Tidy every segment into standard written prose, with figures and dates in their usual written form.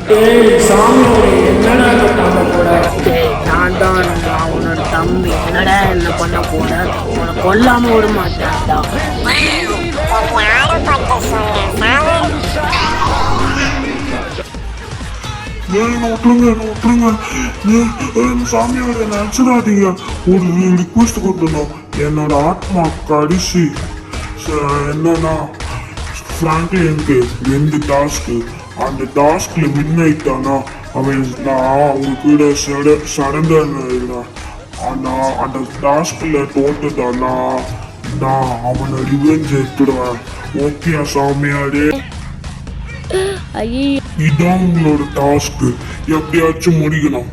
டேய் சாமியோட என்னடா இதை பண்ண போற? டேய் நான் தான் உன்னோட தம்பி, என்னடா என்ன பண்ண போற? உன்னை கொல்லாம விட மாட்டேன்டா. சாமியோட நினைச்சிடாதீங்க. ஒரு ரிக்வெஸ்ட் கொடுக்கணும். என்னோட ஆத்மா கடைசி என்னன்னா ஃப்ராங்க்லினுக்கு 2 டாஸ்க்கு. அந்த டாஸ்க்ல வின் ஆயிட்டானா அவன் நான் அவங்க கூட சடங்கான. ஆனா அந்த டாஸ்க்ல தோத்துட்டானா நான் அவனை ரிவெஞ்ச் எடுத்துடுவேன். ஓகே சாமியாரே, இதான் உங்களோட டாஸ்க். எப்படியாச்சும் முடிக்கணும்.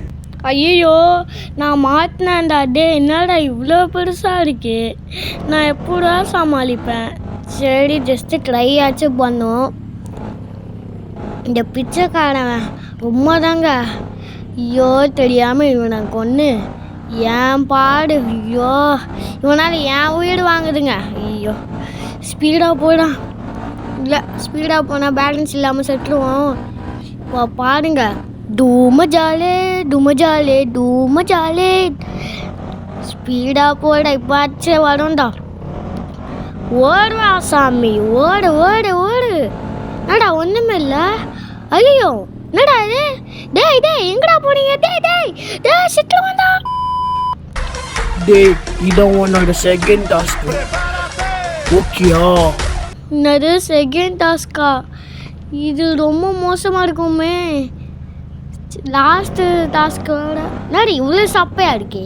ஐயோ நான் மாட்டினேன்டா. டே என்னடா இவ்வளோ பெருசாக இருக்கு, நான் எப்படா சமாளிப்பேன்? சரி ஜஸ்ட்டு ட்ரை ஆச்சும் பண்ணோம். இந்த பிச்சைக்காரன் ரொம்ப தாங்க. ஐயோ தெரியாமல் இவனை கொன்று ஏன் பாடு. ஐயோ இவனால் என் உயிர் வாங்குதுங்க. ஐயோ ஸ்பீடாக போயிடும். இல்லை ஸ்பீடாக போனால் பேலன்ஸ் இல்லாமல் செட்டுருவோம். இப்போ பாருங்க, டூமஜாலே டூமஜாலே டூமஜாலே. ஸ்பீடாக போயிட இப்பாச்சே வரும்டா. ஓடுவா சாமி, ஓடு ஓடு ஓடு. என்னடா ஒன்றுமே இல்லை. ஐயோ என்னடா இது? டேய் டேய் எங்கடா போனீங்க? டேய் டேய் டேய் சிட்டு வந்தா. டேய் இதான் உன்னோட செகண்ட் டாஸ்க். ஓகேயா? என்னது செகண்ட் டாஸ்கா? இது ரொம்ப மோசமாக இருக்குமே. லாஸ்ட்டு டாஸ்க்கோட என்னடி இவ்வளோ சப்பையாக இருக்கே?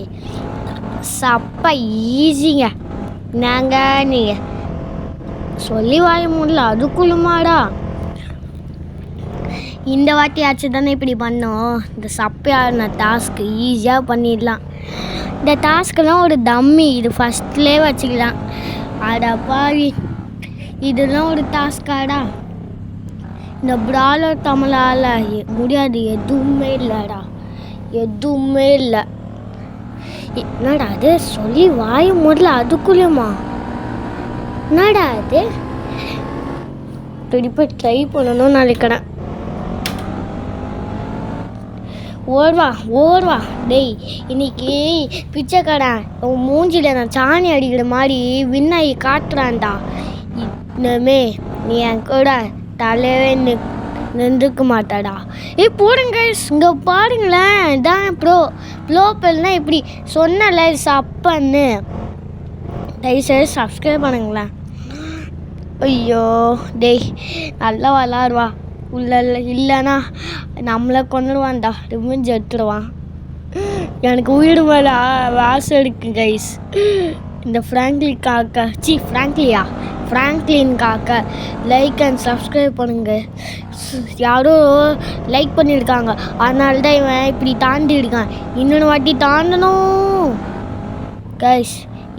சப்பை ஈஸிங்க. நாங்கள் நீங்கள் சொல்லி வாய முடியல அதுக்குள்ளுமாடா. இந்த வாட்டி ஆச்சு தானே இப்படி பண்ணோம். இந்த சப்பையான டாஸ்க்கு ஈஸியாக பண்ணிடலாம். இந்த டாஸ்க்கெல்லாம் ஒரு டம்மி, இது ஃபஸ்ட்லேயே வச்சுக்கலாம். அடா பாவி, இதெல்லாம் ஒரு டாஸ்காடா? இந்த பிராலர் தமிழால் முடியாது எதுவுமே இல்லைடா, எதுவுமே இல்லை. என்னடா அது சொல்லி வாய முதல்ல அதுக்குள்ளேயுமா? என்னடா அது? திருப்பி ட்ரை பண்ணணும்னு நினைக்கிறேன். ஓடுவா ஓடுவா. டேய் இன்னைக்கு பிச்சைக்கடன் உன் மூஞ்சியில் நான் சாணி அடிக்கிற மாதிரி விண்ணாயி காட்டுறான்டா. இன்னமே நீ என் கூட தலையவே நின்றுக்க மாட்டாடா. போடுங்க இங்கே பாருங்களேன், இதான் ப்ளோ பெல்னா இப்படி சொன்னல சப்பன்னு. தயவுசெய்து சப்ஸ்கிரைப் பண்ணுங்களேன். ஐயோ டேய் நல்லா விளாடுவா. உள்ள இல்லைன்னா நம்மளை கொண்டுடுவான்டா, ரிவெஞ்ச் எடுத்துடுவான். எனக்கு உயிர் மேலே வாசம் இருக்கு கைஸ். இந்த ஃப்ராங்க்லின்காக லைக் அண்ட் சப்ஸ்கிரைப் பண்ணுங்க. யாரோ லைக் பண்ணியிருக்காங்க, அதனால தான் இவன் இப்படி தாண்டி இருக்கான். இன்னொன்று வாட்டி தாண்டணும் கைஸ்.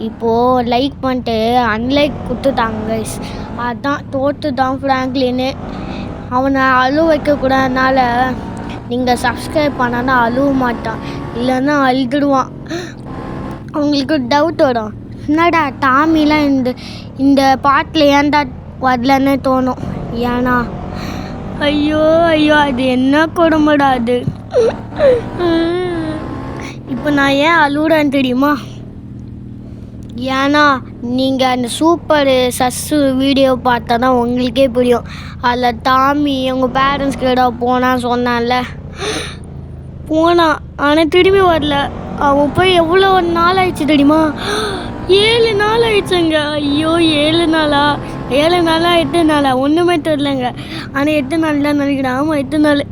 இப்போது லைக் பண்ணிட்டு அன்லைக் கொடுத்துட்டாங்க கைஸ். அதான் தோற்று தான் ஃப்ராங்க்லின்னு. அவனை அழுவ வைக்கக்கூடாதனால நீங்கள் சப்ஸ்கிரைப் பண்ணான்னா அழுவ மாட்டான், இல்லைன்னா அழுதுடுவான். அவங்களுக்கு டவுட் வரும், என்னடா டாமிலாம் இந்த பாட்டில் ஏன்டா வரலன்னு தோணும். ஏன்னா ஐயோ ஐயோ அது என்ன கொடுமைடா அது. இப்போ நான் ஏன் அழுவுறேன்னு தெரியுமா? ஏன்னா நீங்கள் அந்த சூப்பர் சஸ்ஸு வீடியோ பார்த்தா தான் உங்களுக்கே புரியும். அதில் டாமி உங்கள் பேரண்ட்ஸ் கிட்ட போனான்னு சொன்னான்ல, போனான் ஆனால் திரும்பி வரல. அவன் போய் எவ்வளோ நாள் ஆயிடுச்சு தெரியுமா? 7 நாள் ஆயிடுச்சுங்க. ஐயோ 7 நாளா? 7 நாளா 8 நாளா ஒன்றுமே தெரிலங்க. ஆனால் 8 நாள் தான் நினைக்கிறேன். ஆமாம் 8 நாள்.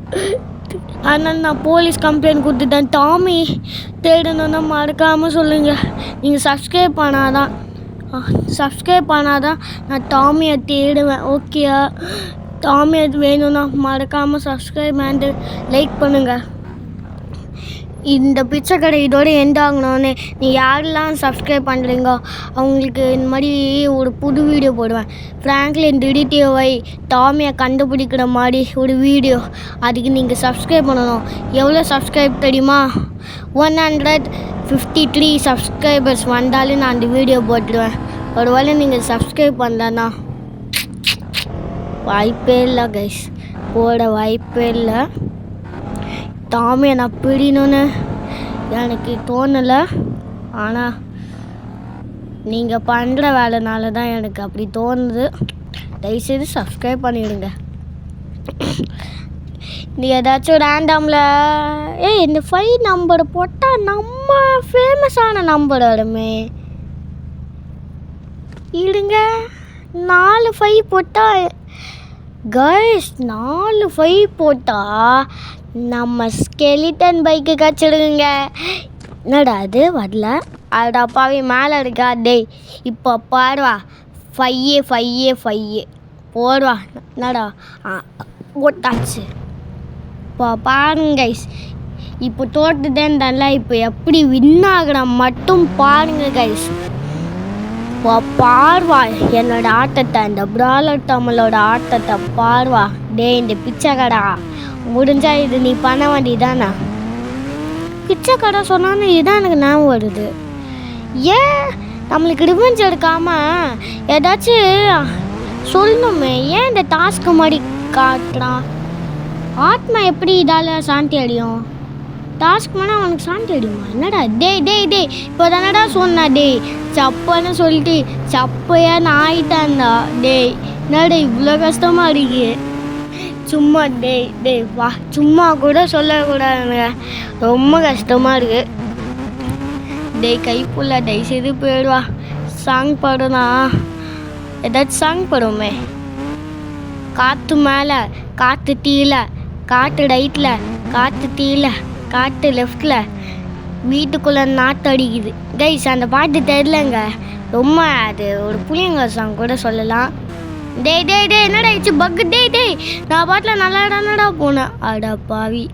அதனால் நான் போலீஸ் கம்ப்ளைண்ட் கொடுத்துட்டேன். டாமி தேடணுன்னா மறக்காமல் சொல்லுங்கள். நீங்கள் சப்ஸ்கிரைப் பண்ணாதான் நான் டாமியை தேடுவேன். ஓகேயா? டாமியை வேணும்னா மறக்காமல் சப்ஸ்கிரைப் அண்ட் லைக் பண்ணுங்கள். இந்த பிச்சை கடை இதோட எண்ட் ஆகணும்னு நீ யாரெல்லாம் சப்ஸ்கிரைப் பண்ணுறீங்கோ அவங்களுக்கு இந்த மாதிரி ஒரு புது வீடியோ போடுவேன். ஃப்ராங்க்லின் டிடிடிஓவை டாமியை கண்டுபிடிக்கிற மாதிரி ஒரு வீடியோ. அதுக்கு நீங்கள் சப்ஸ்கிரைப் பண்ணணும். எவ்வளோ சப்ஸ்கிரைப் தெரியுமா? 153 சப்ஸ்கிரைபர்ஸ் வந்தாலும் நான் அந்த வீடியோ போட்டுடுவேன். ஒரு வேளை நீங்கள் சப்ஸ்கிரைப் பண்ணலன்னா வாய்ப்பே இல்லை கைஸ், போட வாய்ப்பே இல்லை. டாமியை நான் பிடிணும்னு எனக்கு தோணலை. ஆனால் நீங்கள் பண்ணுற வேலைனால தான் எனக்கு அப்படி தோணுது. தயவுசெய்து சப்ஸ்கிரைப் பண்ணிவிடுங்க. நீ ஏதாச்சும் ரேண்டமில் இந்த 5 நம்பரை போட்டால் நம்ம ஃபேமஸான நம்பர் வருமே. இல்லைங்க 4 5 போட்டால் கைஸ் 4 5 போட்டால் நம்ம ஸ்கெலிட்டன் பைக்கு கச்சிடுங்க. என்னடா அது வரல? அடாப்பாவே மேலே இருக்கா? டேய் இப்போ பாடுவா 5 போடுவா. என்னடா போட்டாச்சு. இப்போ பாருங்க கைஸ், இப்போ தோட்டுதேன் தானே, இப்போ எப்படி வின் ஆகுறேன் மட்டும் பாருங்க கைஸ். இப்போ பாருவா என்னோட ஆட்டத்தை, இந்த பிராலர் தமிழோட ஆட்டத்தை பாருவா. டேய் இந்த பிச்சைக்கடா முடிஞ்சா இது நீ பண்ண வேண்டியதானே? பிச்சைக்கடை சொன்னான்னு இதுதான் எனக்கு ஞாபகம் வருது. ஏன் நம்மளுக்கு ரிவெஞ்ச் எடுக்காமல் ஏதாச்சும் சொல்லணுமே? ஏன் இந்த டாஸ்க்கு மாதிரி காட்டுறான்? ஆத்மா எப்படி இதால் சாந்தி அடையும்? டாஸ்க் பண்ணால் அவனுக்கு சாந்தி அடியுமா? என்னடா டேய் இப்போ தானடா சொன்னா டேய் சப்பன்னு சொல்லிட்டு சப்பையா நான் ஆயிட்டான்டா. டேய் என்னடா இவ்வளோ கஷ்டமாக இருக்கு? சும்மா டேய் வா, சும்மா கூட சொல்லக்கூடாதுங்க, ரொம்ப கஷ்டமாக இருக்கு. டேய் கைப்புள்ள தயவுசெய்து போயிடுவா. சாங் பாடுனா ஏதாச்சும் சாங் பாடுமே. காற்று மேலே காற்று தீல, காற்று ரைட்டில் காற்று தீல, காற்று லெஃப்டில், வீட்டுக்குள்ளே நாற்று அடிக்குது. கைஸ் அந்த பாட்டு தெரியலங்க, ரொம்ப அது ஒரு புளியங்க சாங் கூட சொல்லலாம். டேய் என்னடா ஆயிடுச்சு பக்கு? டேய் நான் பாட்டில் நல்லா தானடா போனேன். அடா பாவி.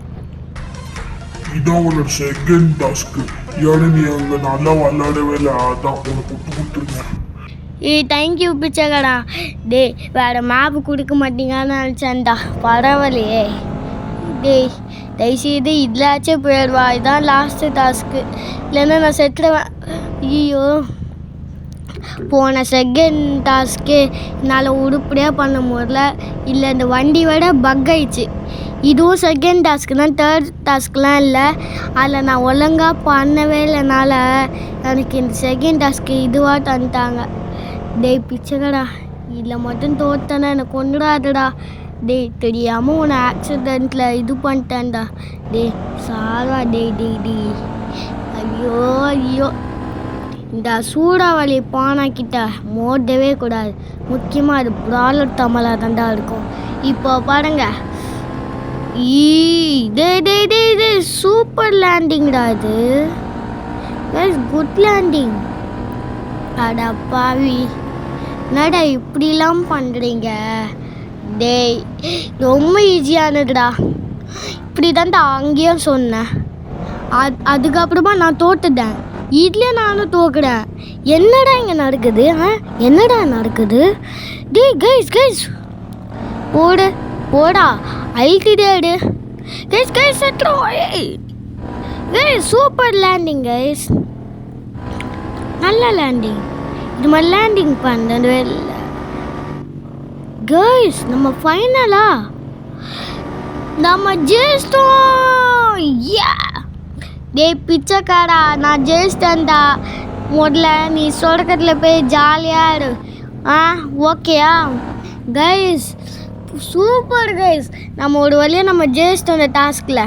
இதான் உன்னோட செகண்ட் டாஸ்க்கு. ஏன்னா நீ அங்கே நல்லா விளாடவே இல்லை, அதான் உனக்கு கொடுத்துருங்க. தேங்க்யூ பிச்சைக்கடா. டேய் வேறு மேப்பு கொடுக்க மாட்டீங்கன்னு நினச்சேன்டா. பரவாயில்லையே. டேய் தயவுசெய்து இதிலாச்சும் போயிடுவா. இதுதான் லாஸ்ட்டு டாஸ்க்கு, இல்லைன்னா நான் செத்துடுவேன். ஐயோ போன செகண்ட் டாஸ்க்கு என்னால் உருப்படியாக பண்ண முடியல. இல்லை இந்த வண்டி விட பக் ஆயிடுச்சு. இதுவும் செகண்ட் டாஸ்க்கு தான், தேர்ட் டாஸ்க்லாம் இல்லை. அதில் நான் ஒழுங்காக பண்ணவே இல்லைனால எனக்கு இந்த செகண்ட் டாஸ்க்கு இதுவாக தந்துட்டாங்க. டேய் பிச்சைக்கடா, இதில் மட்டும் தோத்தனா எனக்கு கொண்டுடாதுடா. டேய் தெரியாமல் உன்னை ஆக்சிடெண்ட்டில் இது பண்ணிட்டேன்டா. டேய் சாரா. டேய் ஐயோ இந்த சூறாவளி பானாக்கிட்ட மோதவே கூடாது. முக்கியமாக அது பிராலர் தமிழாக தான்டா இருக்கும். இப்போ பாருங்க, டேய் சூப்பர் லேண்டிங்டா இது. Good landing. அடா பாவி, என்னடா இப்படிலாம் பண்ணுறீங்க? டேய் ரொம்ப ஈஸியானதுடா. இப்படி தான்டா அங்கேயும் சொன்னேன். அதுக்கப்புறமா நான் தோட்டுட்டேன். இதுலேயே நானும் தோக்குறேன். என்னடா இங்கே நடக்குது? என்னடா நடக்குது? டேய் கைஸ் போடா அல்டிடேடு. கைஸ் செத்துறோம். கைஸ் சூப்பர் லேண்டிங் கைஸ், நல்ல லேண்டிங். இது மாதிரி லேண்டிங் பண்ணவே இல்லை கைஸ். நம்ம ஃபைனலா நம்ம ஜெயிச்சிட்டோம். டேய் பிச்சைக்காரா, நான் ஜெயிச்சிட்டேன்டா. முதல்ல நீ சொர்க்கத்தில் போய் ஜாலியாக இரு. ஓகேயா கைஸ்? சூப்பர் கைஸ், நம்ம ஒரு வழியாக நம்ம ஜெயிச்சிட்டோம் இந்த டாஸ்கில்.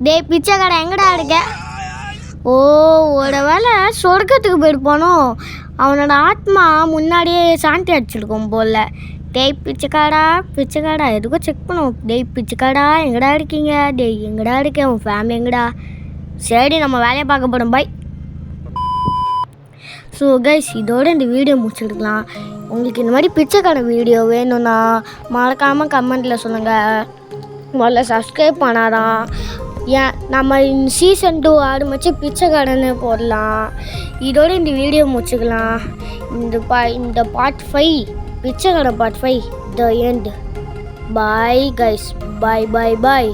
டேய் பிச்சைக்காரா எங்கடா இருக்க? ஒரு வேளை சொர்க்கத்துக்கு போயிருப்பானோ? அவனோட ஆத்மா முன்னாடியே சாந்தி அடிச்சிருக்கோம் போல. டேய் பிச்சைக்காடா எதுக்கும் செக் பண்ணுவோம். டேய் பிச்சைக்காடா எங்கடா இருக்கீங்க? டேய் எங்கடா இருக்கேன்? உன் ஃபேமிலி எங்கடா? சரி நம்ம வேலையை பார்க்க போகிறோம். பை. ஸோ கைஸ் இதோட இந்த வீடியோ முடிச்சுருக்கலாம். உங்களுக்கு இந்த மாதிரி பிச்சைக்கான வீடியோ வேணும்னா மறக்காமல் கமெண்ட்டில் சொல்லுங்கள். முதல்ல சப்ஸ்கிரைப் பண்ணாதான் ஏன் நம்ம சீசன் 2 ஆரம்பிச்சு பிச்சைக்காரன்னு போடலாம். இதோட இந்த வீடியோ முடிச்சுக்கலாம். இந்த பார்ட் 5 பிச்சைக்கார part 5 the end. Bye guys, bye.